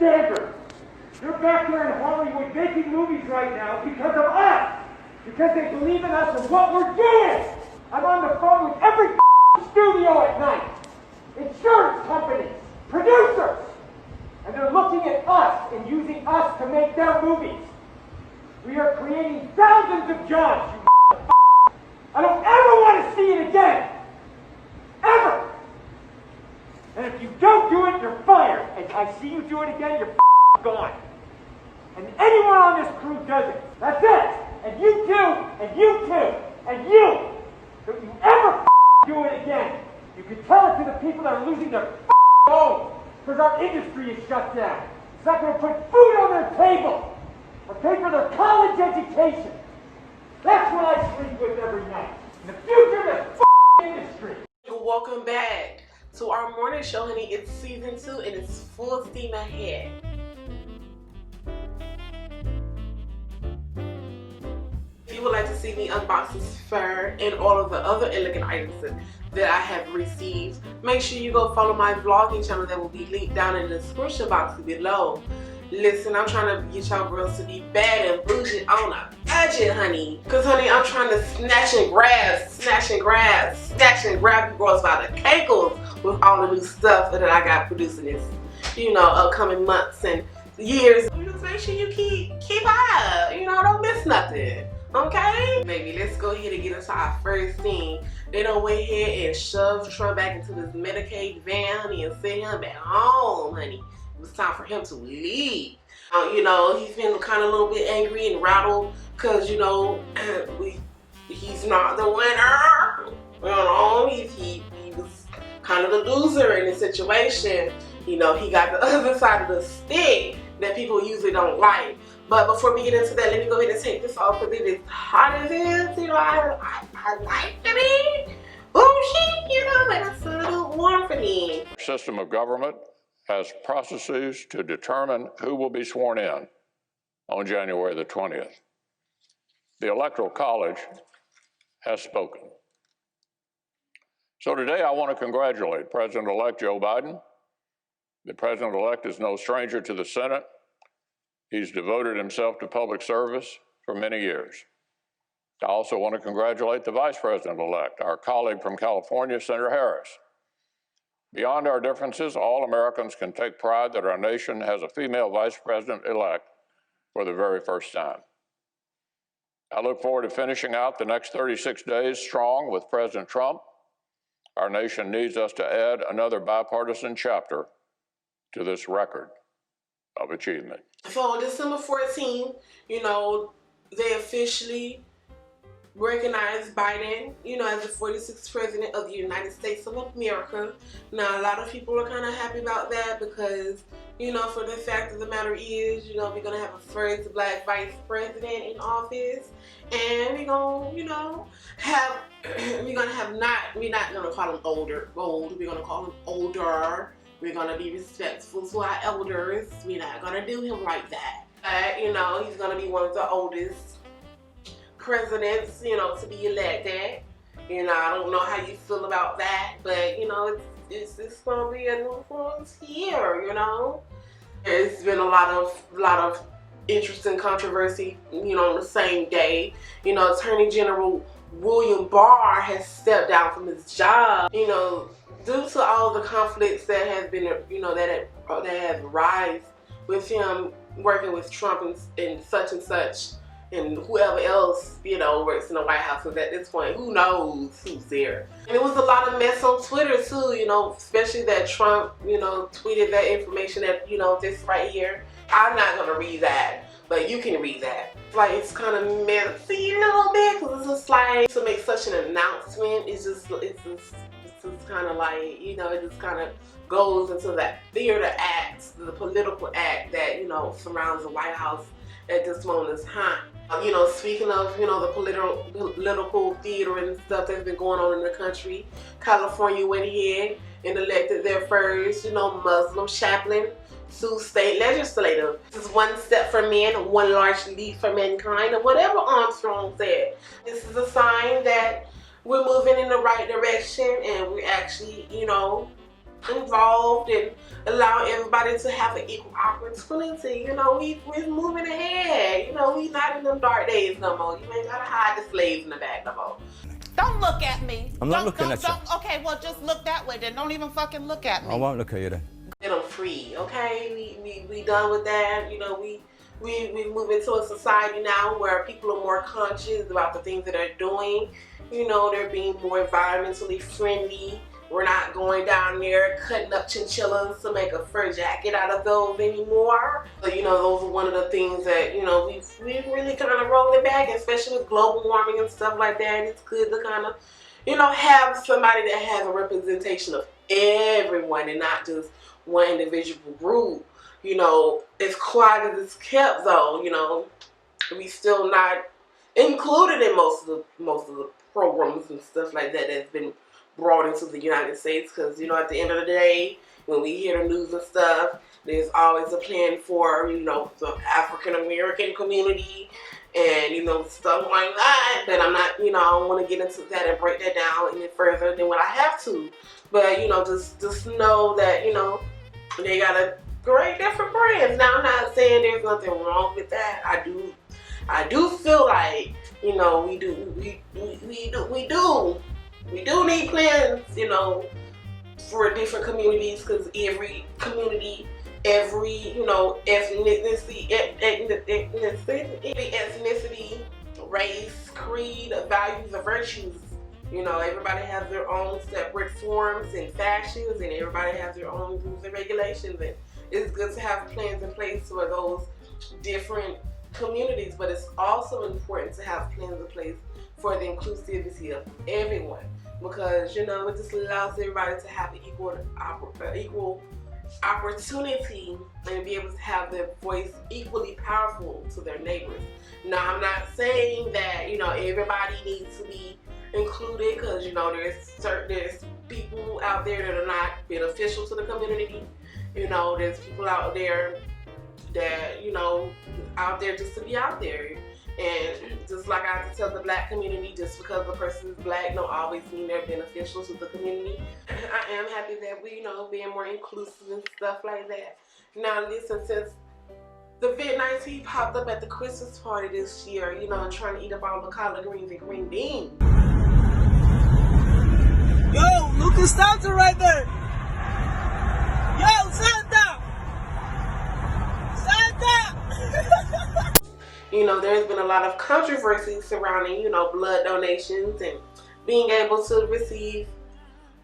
standards. They're back there in Hollywood making movies right now because of us. Because they believe in us and what we're doing. I'm on the phone with every studio at night. Insurance companies, producers. And they're looking at us and using us to make their movies. We are creating thousands of jobs, you I don't ever want to see it again. Ever. And if you don't do it, you're fired. And I see you do it again, you're gone. And anyone on this crew does it. That's it. And you too, and you too, and you. Don't you ever do it again. You can tell it to the people that are losing their homes because our industry is shut down. It's not going to put food on their table or pay for their college education. That's what I sleep with every night. In the future of the industry. Welcome back to our morning show, honey. It's season 2 and it's full steam ahead. If you would like to see me unbox this fur and all of the other elegant items that I have received, make sure you go follow my vlogging channel that will be linked down in the description box below. Listen, I'm trying to get y'all girls to be bad and bougie on a budget, honey. Cause honey, I'm trying to snatch and grab you girls by the cankles with all the new stuff that I got producing this, upcoming months and years. Just make sure you keep up, don't miss nothing. Okay? Baby, let's go ahead and get into our first scene. They done went ahead and shoved Trump back into this Medicaid van, honey, and sent him back home, honey. It was time for him to leave. He's been kind of a little bit angry and rattled because, he's not the winner. He was kind of the loser in the situation. He got the other side of the stick that people usually don't like. But before we get into that, let me go ahead and take this off because it is hot as it is. I like it. But it's a little warm for me. System of government has processes to determine who will be sworn in on January the 20th. The Electoral College has spoken. So today I want to congratulate President-elect Joe Biden. The President-elect is no stranger to the Senate. He's devoted himself to public service for many years. I also want to congratulate the Vice President-elect, our colleague from California, Senator Harris. Beyond our differences, all Americans can take pride that our nation has a female Vice President-elect for the very first time. I look forward to finishing out the next 36 days strong with President Trump. Our nation needs us to add another bipartisan chapter to this record of achievement. So on December 14th, they officially recognized Biden, as the 46th president of the United States of America. Now, a lot of people are kind of happy about that because, for the fact of the matter is, we're going to have a first black vice president in office, and we're going to have, we're not going to call him old, we're going to call him older. We're going to be respectful to our elders. We're not going to do him like that. He's going to be one of the oldest presidents, to be elected. I don't know how you feel about that, but, it's going to be a new frontier, There's been a lot of interesting controversy, on the same day. Attorney General William Barr has stepped down from his job, due to all the conflicts that have been, that have arisen with him working with Trump and such, and whoever else, works in the White House. Because at this point, who knows who's there? And it was a lot of mess on Twitter too, especially that Trump, tweeted that information that, this right here. I'm not gonna read that, but you can read that. It's kind of messy a little bit because it's just like to make such an announcement. It's just kind of like, it just kind of goes into that theater act, the political act that, surrounds the White House at this moment in time. Speaking of, the political theater and stuff that's been going on in the country, California went ahead and elected their first, Muslim chaplain to state legislative. This is one step for men, one large leap for mankind, or whatever Armstrong said. This is a sign that we're moving in the right direction and we're actually, involved and allow everybody to have an equal opportunity. You know, we're moving ahead. You know, we not in them dark days no more. You ain't gotta hide the slaves in the back no more. Don't look at me. I'm not looking at you. Okay, well, just look that way then. Don't even fucking look at me. I won't look at you then. Get them free, okay? We done with that. You know, we move into a society now where people are more conscious about the things that they're doing. You know, they're being more environmentally friendly. We're not going down there cutting up chinchillas to make a fur jacket out of those anymore. But, you know, those are one of the things that, you know, we've really kind of rolling back, especially with global warming and stuff like that. It's good to kind of, you know, have somebody that has a representation of everyone and not just one individual group. You know, as quiet as it's kept though, you know, we still not included in most of the programs and stuff like that that's been brought into the United States, because, you know, at the end of the day, when we hear the news and stuff, there's always a plan for, you know, the African American community and, you know, stuff like that. But I'm not, you know, I don't want to get into that and break that down any further than what I have to. But, you know, just know that, you know, they got a great different brands. Now, I'm not saying there's nothing wrong with that. I do feel like, you know, we do need plans, you know, for different communities, because every community, every, you know, ethnicity, race, creed, values, and virtues. You know, everybody has their own separate forms and fashions, and everybody has their own rules and regulations. And it's good to have plans in place for those different communities, but it's also important to have plans in place for the inclusivity of everyone, because, you know, it just allows everybody to have an equal opportunity and be able to have their voice equally powerful to their neighbors. Now, I'm not saying that, you know, everybody needs to be included, because, you know, there's people out there that are not beneficial to the community. You know, there's people out there that, you know, out there just to be out there. And just like I have to tell the black community, just because the person is black don't always mean they're beneficial to the community. I am happy that we, you know, being more inclusive and stuff like that. Now listen, since the COVID-19 popped up at the Christmas party this year, you know, and trying to eat up all the collard greens and green beans. Yo, look at Santa right there. Yo, Santa! Santa! You know, there's been a lot of controversy surrounding, you know, blood donations and being able to receive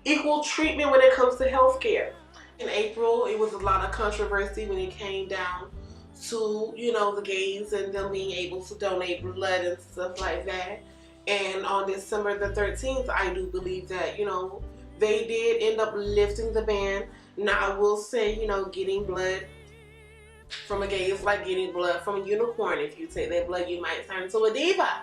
equal treatment when it comes to healthcare. In April, it was a lot of controversy when it came down to, you know, the gays and them being able to donate blood and stuff like that. And on December the 13th, I do believe that, you know, they did end up lifting the ban. Now, I will say, you know, getting blood from a gay is like getting blood from a unicorn. If you take that blood, you might turn into a diva.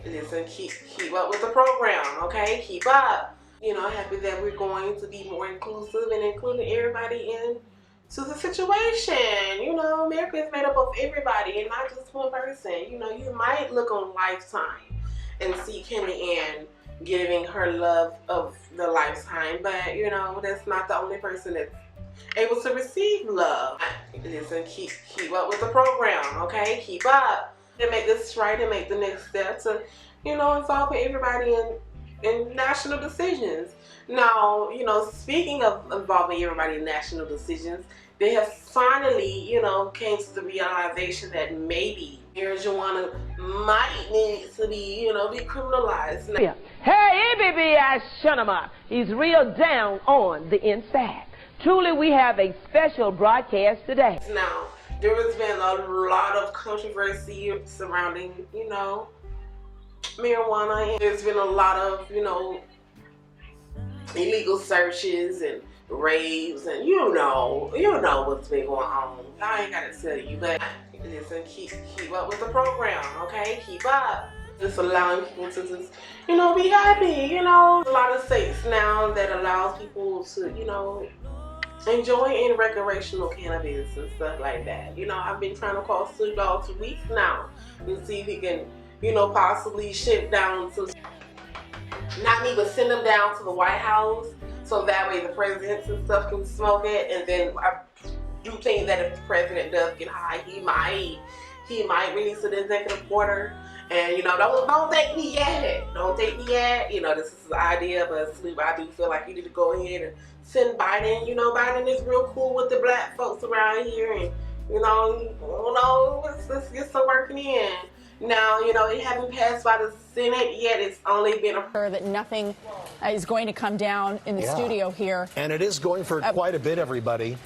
Listen, keep up with the program, okay? Keep up. You know, happy that we're going to be more inclusive and including everybody into the situation. You know, America is made up of everybody and not just one person. You know, you might look on Lifetime and see Kimmy Ann giving her love of the Lifetime, but, you know, that's not the only person that's able to receive love. Listen, keep up with the program, okay? Keep up and make this right and make the next step to, you know, involve everybody in national decisions. Now, you know, speaking of involving everybody in national decisions, they have finally, you know, came to the realization that maybe marijuana might need to be, you know, decriminalized. Hey, baby, Shunama, he's real down on the inside. Truly, we have a special broadcast today. Now, there has been a lot of controversy surrounding, you know, marijuana. There's been a lot of, you know, illegal searches and raves, and you know what's been going on. I ain't gotta tell you, but listen, keep up with the program, okay? Keep up. Just allowing people to just, you know, be happy. You know, a lot of states now that allows people to, you know, enjoy in recreational cannabis and stuff like that. You know, I've been trying to call Snoop Dogg for weeks now and see if he can, you know, possibly ship down to, not me, but send them down to the White House so that way the presidents and stuff can smoke it. And then I do think that if the president does get high, he might release an executive order. And you know, don't take me yet. Don't take me yet. You know, this is the idea, but I do feel like you need to go ahead and send Biden. You know, Biden is real cool with the black folks around here, and you know, let's get some working in. Now, you know, it hasn't passed by the Senate yet. It's only been that nothing is going to come down in the studio here. And it is going for quite a bit, everybody.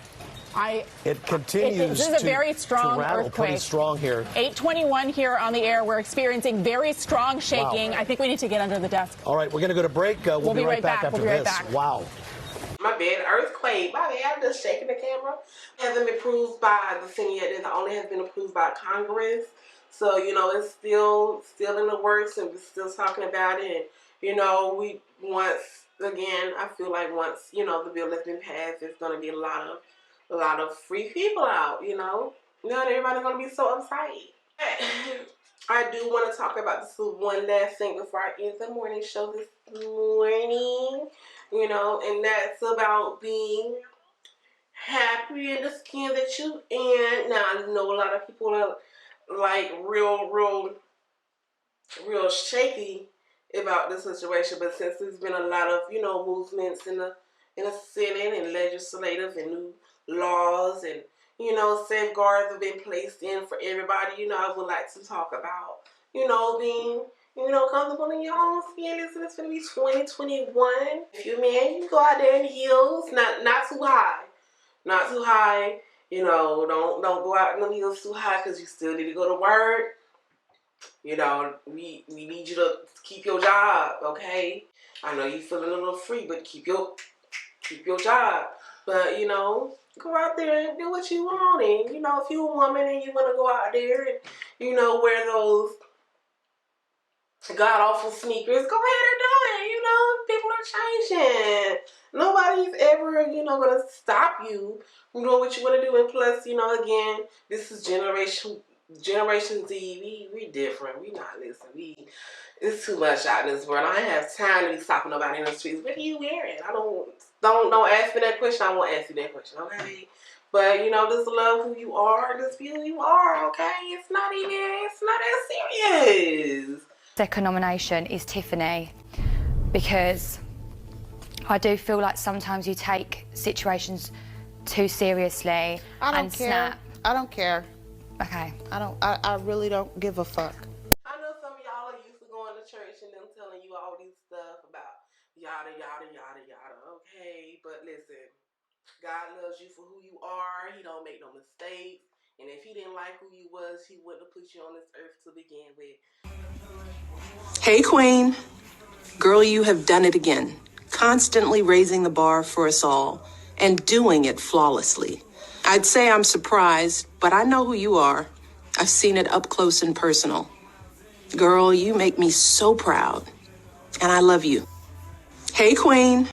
It continues this is a very strong to rattle earthquake. pretty strong here. 8:21 here on the air. We're experiencing very strong shaking. Wow. I think we need to get under the desk. All right, we're going to go to break. We'll be right back after this. Wow. My bad, earthquake. My bad, I'm just shaking the camera. It hasn't been approved by the Senate yet. It only has been approved by Congress. So, you know, it's still in the works, and we're still talking about it. And, you know, I feel like once, you know, the bill has been passed, there's going to be a lot of free people out, you know. Not everybody's going to be so excited. I do want to talk about this one last thing before I end the morning show this morning, you know, and that's about being happy in the skin that you in. Now, I know a lot of people are like real shaky about the situation, but since there's been a lot of, you know, movements in the Senate and legislative and new laws and, you know, safeguards have been placed in for everybody, you know, I would like to talk about, you know, being, you know, comfortable in your own skin. Listen, it's going to be 2021. If you're a man, you can go out there in heels, not too high. Not too high. You know, don't go out in the heels too high because you still need to go to work. You know, we need you to keep your job, okay? I know you're feeling a little free, but keep your job. But, you know, go out there and do what you want. And, you know, if you're a woman and you want to go out there and, you know, wear those god-awful sneakers, go ahead and do it. You know, people are changing. Nobody's ever, you know, going to stop you from doing what you want to do. And plus, you know, again, this is Generation Z. We different. We not listening. It's too much out in this world. I don't have time to be stopping nobody in the streets. What are you wearing? Don't ask me that question. I won't ask you that question, okay? But, you know, just love who you are. Just be who you are, okay? It's not that serious. Second nomination is Tiffany, because I do feel like sometimes you take situations too seriously and snap. I don't care. Okay. I really don't give a fuck. I know some of y'all are used to going to church and them telling you all these stuff about yada, yada, yada, yada, okay? But listen, God loves you for who you are. He don't make no mistakes. And if he didn't like who you was, he wouldn't have put you on this earth to begin with. Hey, Queen. Girl, you have done it again. Constantly raising the bar for us all and doing it flawlessly. I'd say I'm surprised, but I know who you are. I've seen it up close and personal. Girl, you make me so proud, and I love you. Hey, Queen.